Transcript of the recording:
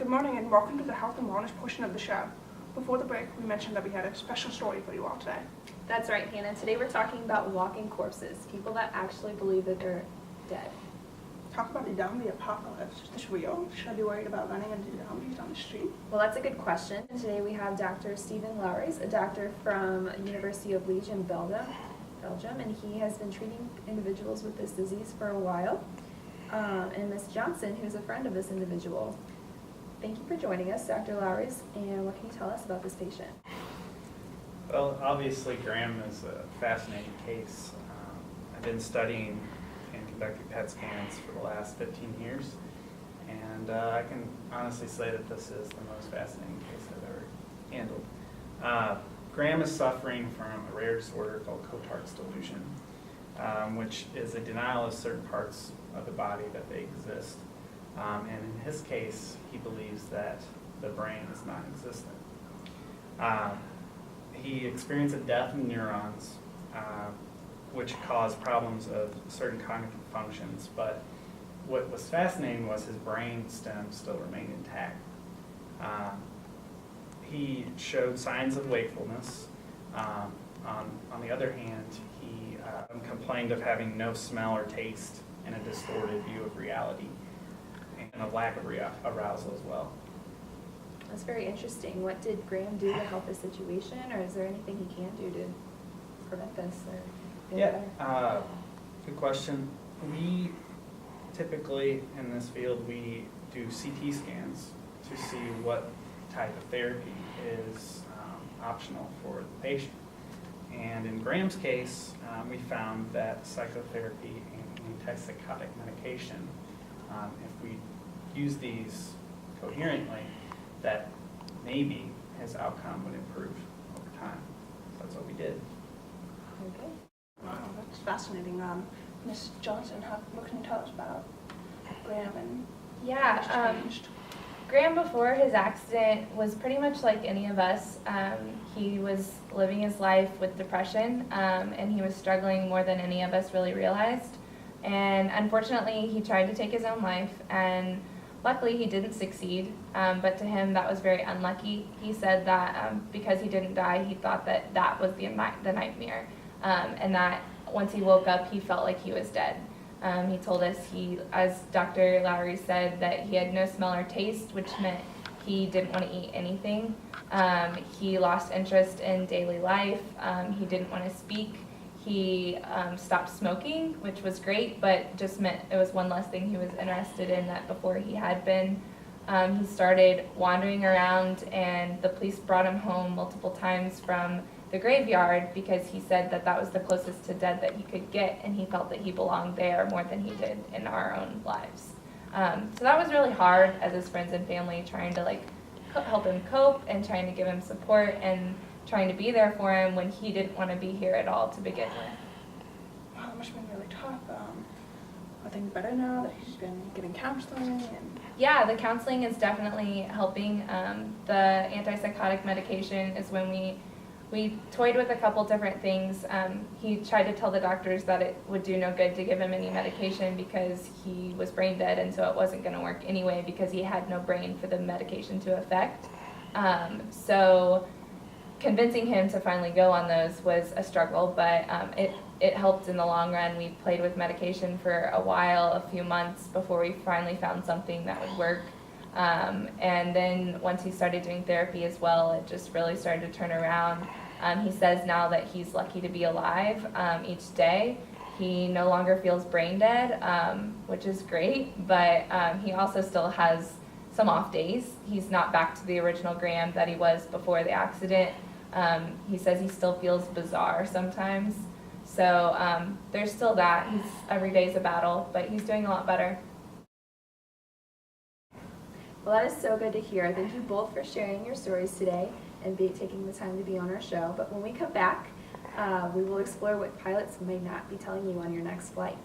Good morning and welcome to the health and wellness portion of the show. Before the break, we mentioned that we had a special story for you all today. That's right, Hannah. Today we're talking about walking corpses, people that actually believe that they're dead. Talk about the zombie apocalypse. Is this real? Should I be worried about running into zombies on the street? Well, that's a good question. And today we have Dr. Stephen Lowrys, a doctor from University of Liège in Belgium, and he has been treating individuals with this disease for a while. And Ms. Johnson, who's a friend of this individual. Thank you for joining us, Dr. Lowrys, and what can you tell us about this patient? Well, obviously Graham is a fascinating case. I've been studying and conducting PET scans for the last 15 years, and I can honestly say that this is the most fascinating case I've ever handled. Graham is suffering from a rare disorder called Cotard's delusion, which is a denial of certain parts of the body that they exist. And in his case, he believes that the brain is non-existent. He experienced a death in neurons, which caused problems of certain cognitive functions, but what was fascinating was his brain stem still remained intact. He showed signs of wakefulness. On the other hand, he complained of having no smell or taste and a distorted view of reality, and a lack of arousal as well. That's very interesting. What did Graham do to help the situation, or is there anything he can do to prevent this? Or Good question. We typically, in this field, we do CT scans to see what type of therapy is optional for the patient. And in Graham's case, we found that psychotherapy and antipsychotic medication, if we use these coherently, that maybe his outcome would improve over time. So that's what we did. Okay. Wow, that's fascinating. Ms. Johnson, what can you tell us about Graham and what's changed? Graham, before his accident, was pretty much like any of us. He was living his life with depression, and he was struggling more than any of us really realized. And unfortunately, he tried to take his own life, and luckily he didn't succeed, but to him that was very unlucky. He said that because he didn't die, he thought that that was the nightmare, and that once he woke up, he felt like he was dead. He told us, as Dr. Lowrys said, that he had no smell or taste, which meant he didn't want to eat anything. He lost interest in daily life. He didn't want to speak. He stopped smoking, which was great, but just meant it was one less thing he was interested in that before he had been. He started wandering around, and the police brought him home multiple times from the graveyard because he said that that was the closest to dead that he could get, and he felt that he belonged there more than he did in our own lives. So that was really hard as his friends and family trying to help him cope and trying to give him support and trying to be there for him when he didn't want to be here at all to begin with. Wow, that must have been really tough. Are things better now that he's been getting counseling? Yeah, the counseling is definitely helping. The antipsychotic medication is when we toyed with a couple different things. He tried to tell the doctors that it would do no good to give him any medication because he was brain dead, and so it wasn't going to work anyway because he had no brain for the medication to affect. So convincing him to finally go on those was a struggle, but it helped in the long run. We played with medication for a while, a few months, before we finally found something that would work. And then once he started doing therapy as well, it just really started to turn around. He says now that he's lucky to be alive each day. He no longer feels brain dead, which is great, but he also still has some off days. He's not back to the original Graham that he was before the accident. He says he still feels bizarre sometimes. So there's still that. Every day's a battle, but he's doing a lot better. Well, that is so good to hear. Thank you both for sharing your stories today and taking the time to be on our show. But when we come back, we will explore what pilots may not be telling you on your next flight.